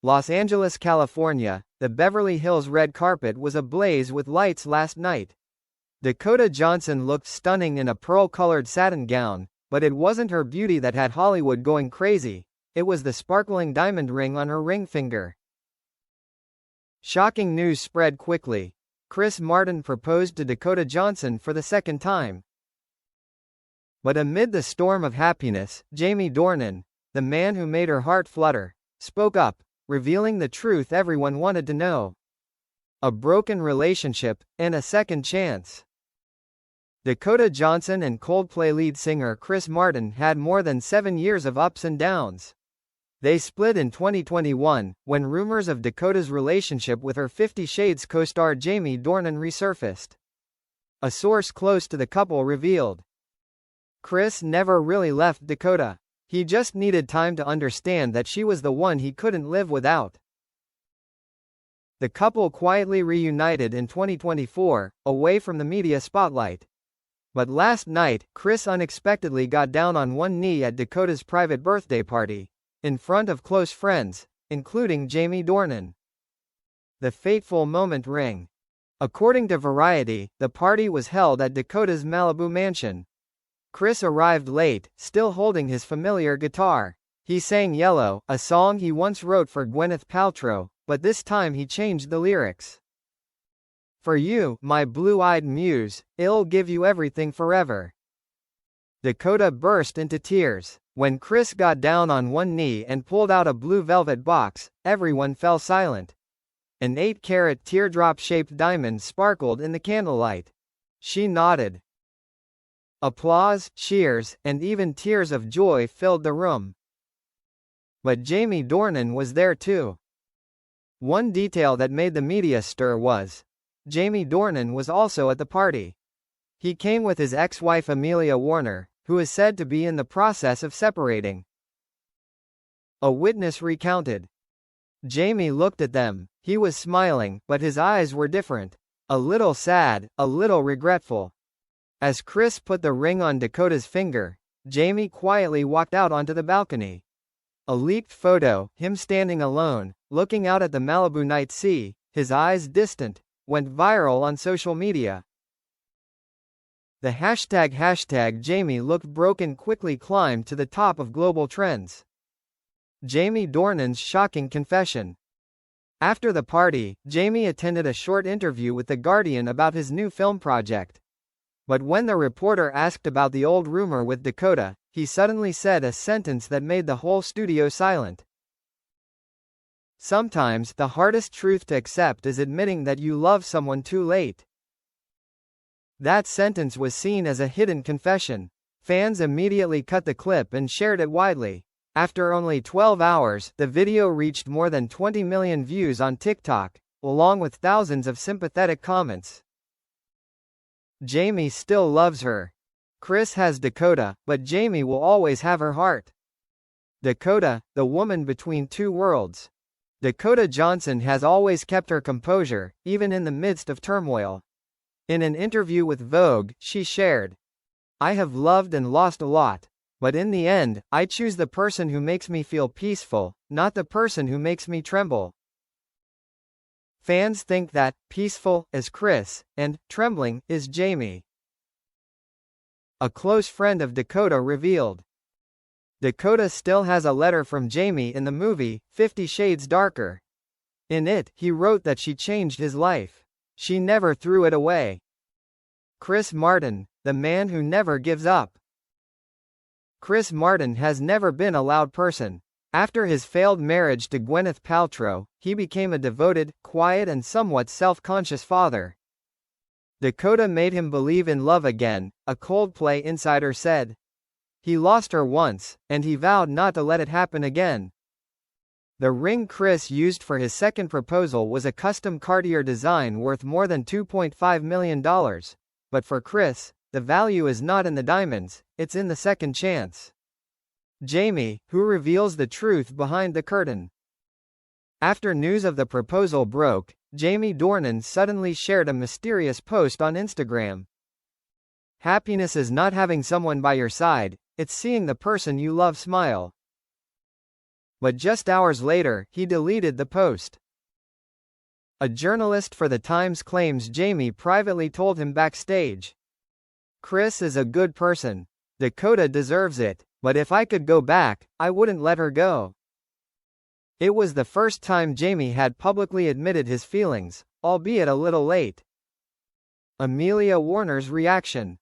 Los Angeles, California, the Beverly Hills red carpet was ablaze with lights last night. Dakota Johnson looked stunning in a pearl-colored satin gown, but it wasn't her beauty that had Hollywood going crazy, it was the sparkling diamond ring on her ring finger. Shocking news spread quickly. Chris Martin proposed to Dakota Johnson for the second time. But amid the storm of happiness, Jaime Dornan, the man who made her heart flutter, spoke up, revealing the truth everyone wanted to know. A broken relationship, and a second chance. Dakota Johnson and Coldplay lead singer Chris Martin had more than 7 years of ups and downs. They split in 2021, when rumors of Dakota's relationship with her 50 Shades co-star Jaime Dornan resurfaced. A source close to the couple revealed, Chris never really left Dakota. He just needed time to understand that she was the one he couldn't live without. The couple quietly reunited in 2024, away from the media spotlight. But last night, Chris unexpectedly got down on one knee at Dakota's private birthday party, in front of close friends, including Jaime Dornan. The fateful moment rang. According to Variety, the party was held at Dakota's Malibu mansion. Chris arrived late, still holding his familiar guitar. He sang Yellow, a song he once wrote for Gwyneth Paltrow, but this time he changed the lyrics. For you, my blue-eyed muse, I'll give you everything forever. Dakota burst into tears. When Chris got down on one knee and pulled out a blue velvet box, everyone fell silent. An 8-carat teardrop-shaped diamond sparkled in the candlelight. She nodded. Applause, cheers, and even tears of joy filled the room. But Jaime Dornan was there too. One detail that made the media stir was, Jaime Dornan was also at the party. He came with his ex-wife Amelia Warner, who is said to be in the process of separating. A witness recounted. Jaime looked at them. He was smiling, but his eyes were different. A little sad, a little regretful. As Chris put the ring on Dakota's finger, Jaime quietly walked out onto the balcony. A leaked photo, him standing alone, looking out at the Malibu night sea, his eyes distant, went viral on social media. The hashtag Jaime looked broken quickly climbed to the top of global trends. Jaime Dornan's shocking confession. After the party, Jaime attended a short interview with The Guardian about his new film project. But when the reporter asked about the old rumor with Dakota, he suddenly said a sentence that made the whole studio silent. Sometimes, the hardest truth to accept is admitting that you love someone too late. That sentence was seen as a hidden confession. Fans immediately cut the clip and shared it widely. After only 12 hours, the video reached more than 20 million views on TikTok, along with thousands of sympathetic comments. Jaime still loves her. Chris has Dakota, but Jaime will always have her heart. Dakota, the woman between two worlds. Dakota Johnson has always kept her composure, even in the midst of turmoil. In an interview with Vogue, she shared, I have loved and lost a lot. But in the end, I choose the person who makes me feel peaceful, not the person who makes me tremble. Fans think that peaceful is Chris, and trembling is Jaime. A close friend of Dakota revealed. Dakota still has a letter from Jaime in the movie, 50 Shades Darker. In it, he wrote that she changed his life. She never threw it away. Chris Martin, the man who never gives up. Chris Martin has never been a loud person. After his failed marriage to Gwyneth Paltrow, he became a devoted, quiet and somewhat self-conscious father. Dakota made him believe in love again, a Coldplay insider said. He lost her once, and he vowed not to let it happen again. The ring Chris used for his second proposal was a custom Cartier design worth more than $2.5 million. But for Chris, the value is not in the diamonds, it's in the second chance. Jaime, who reveals the truth behind the curtain. After news of the proposal broke, Jaime Dornan suddenly shared a mysterious post on Instagram. Happiness is not having someone by your side, it's seeing the person you love smile. But just hours later, he deleted the post. A journalist for The Times claims Jaime privately told him backstage, "Kris is a good person. Dakota deserves it, but if I could go back, I wouldn't let her go." It was the first time Jaime had publicly admitted his feelings, albeit a little late. Amelia Warner's reaction.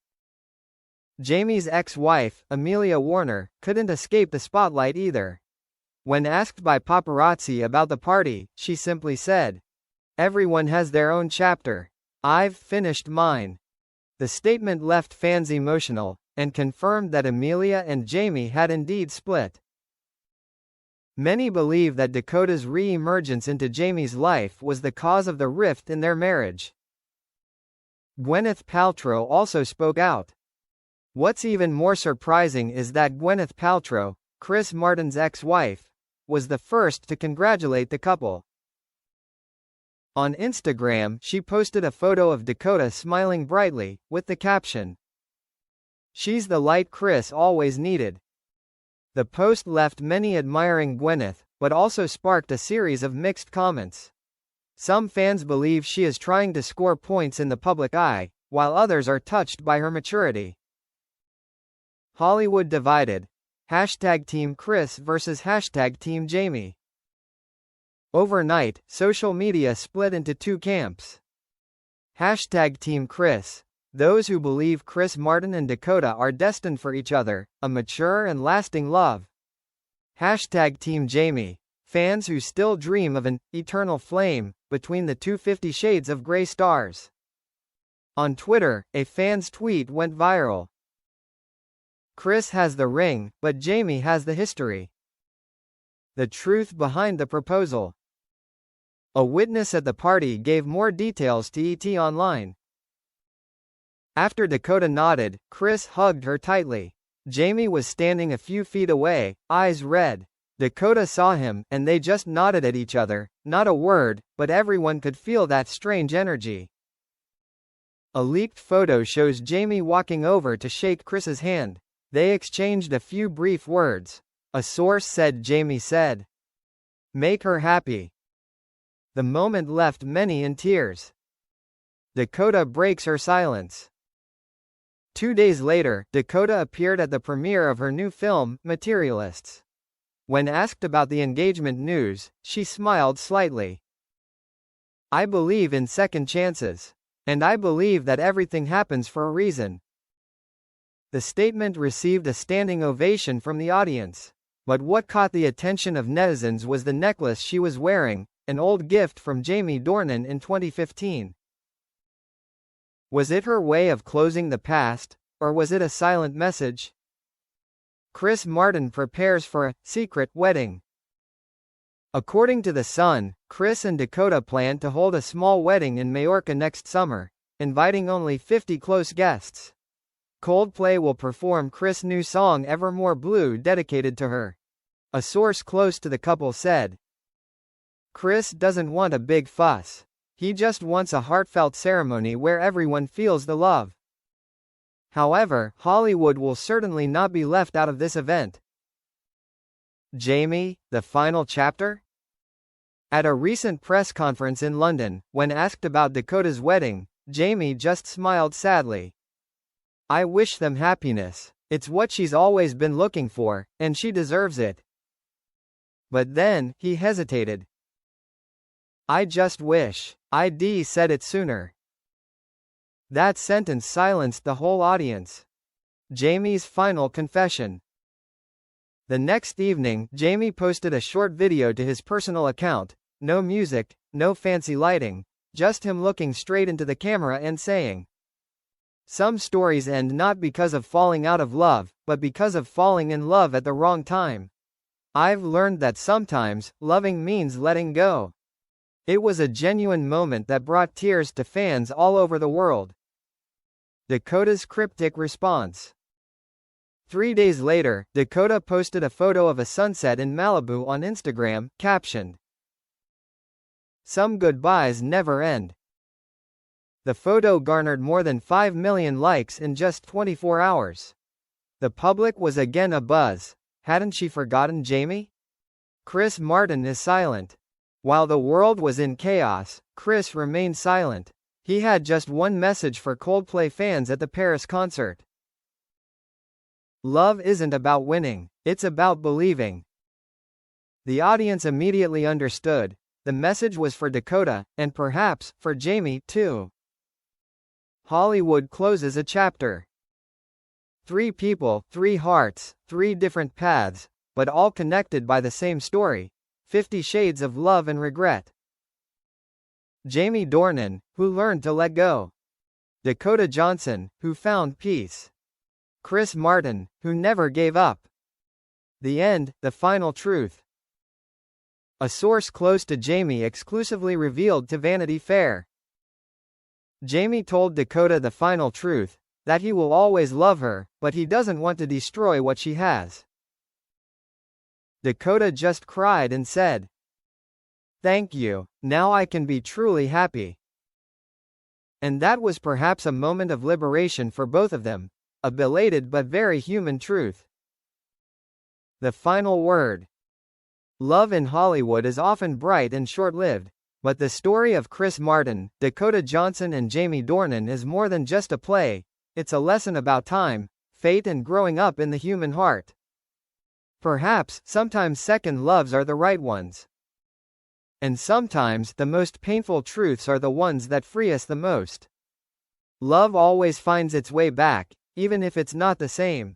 Jaime's ex-wife, Amelia Warner, couldn't escape the spotlight either. When asked by paparazzi about the party, she simply said, "Everyone has their own chapter. I've finished mine." The statement left fans emotional, and confirmed that Amelia and Jaime had indeed split. Many believe that Dakota's re-emergence into Jaime's life was the cause of the rift in their marriage. Gwyneth Paltrow also spoke out. What's even more surprising is that Gwyneth Paltrow, Chris Martin's ex-wife, was the first to congratulate the couple. On Instagram, she posted a photo of Dakota smiling brightly, with the caption, "She's the light Chris always needed." The post left many admiring Gwyneth, but also sparked a series of mixed comments. Some fans believe she is trying to score points in the public eye, while others are touched by her maturity. Hollywood divided. #Team Chris versus #Team Jaime. Overnight, social media split into two camps. #Team Chris. Those who believe Chris Martin and Dakota are destined for each other, a mature and lasting love. #Team Jaime. Fans who still dream of an eternal flame between the two 50 Shades of Grey stars. On Twitter, a fan's tweet went viral. "Chris has the ring, but Jaime has the history. The truth behind the proposal." A witness at the party gave more details to ET Online. After Dakota nodded, Chris hugged her tightly. Jaime was standing a few feet away, eyes red. Dakota saw him, and they just nodded at each other, not a word, but everyone could feel that strange energy. A leaked photo shows Jaime walking over to shake Chris's hand. They exchanged a few brief words. A source said Jaime said, "Make her happy." The moment left many in tears. Dakota breaks her silence. 2 days later, Dakota appeared at the premiere of her new film, Materialists. When asked about the engagement news, she smiled slightly. "I believe in second chances. And I believe that everything happens for a reason." The statement received a standing ovation from the audience. But what caught the attention of netizens was the necklace she was wearing, an old gift from Jaime Dornan in 2015. Was it her way of closing the past, or was it a silent message? Chris Martin prepares for a secret wedding. According to The Sun, Chris and Dakota plan to hold a small wedding in Majorca next summer, inviting only 50 close guests. Coldplay will perform Chris' new song Evermore Blue dedicated to her. A source close to the couple said, "Chris doesn't want a big fuss. He just wants a heartfelt ceremony where everyone feels the love." However, Hollywood will certainly not be left out of this event. Jaime, the final chapter? At a recent press conference in London, when asked about Dakota's wedding, Jaime just smiled sadly. "I wish them happiness. It's what she's always been looking for, and she deserves it." But then, he hesitated. "I just wish I'd said it sooner." That sentence silenced the whole audience. Jaime's final confession. The next evening, Jaime posted a short video to his personal account. No music, no fancy lighting, just him looking straight into the camera and saying, "Some stories end not because of falling out of love, but because of falling in love at the wrong time. I've learned that sometimes, loving means letting go." It was a genuine moment that brought tears to fans all over the world. Dakota's cryptic response. 3 days later, Dakota posted a photo of a sunset in Malibu on Instagram, captioned, "Some goodbyes never end." The photo garnered more than 5 million likes in just 24 hours. The public was again abuzz. Hadn't she forgotten Jaime? Chris Martin is silent. While the world was in chaos, Chris remained silent. He had just one message for Coldplay fans at the Paris concert. Love isn't about winning, it's about believing. The audience immediately understood. The message was for Dakota, and perhaps, for Jaime, too. Hollywood closes a chapter. 3 people, 3 hearts, 3 different paths, but all connected by the same story. 50 Shades of Love and Regret. Jaime Dornan, who learned to let go. Dakota Johnson, who found peace. Chris Martin, who never gave up. The end, the final truth. A source close to Jaime exclusively revealed to Vanity Fair. Jaime told Dakota the final truth, that he will always love her, but he doesn't want to destroy what she has. Dakota just cried and said, "Thank you, now I can be truly happy." And that was perhaps a moment of liberation for both of them, a belated but very human truth. The final word. Love in Hollywood is often bright and short-lived, but the story of Chris Martin, Dakota Johnson and Jaime Dornan is more than just a play, it's a lesson about time, fate and growing up in the human heart. Perhaps, sometimes second loves are the right ones. And sometimes, the most painful truths are the ones that free us the most. Love always finds its way back, even if it's not the same.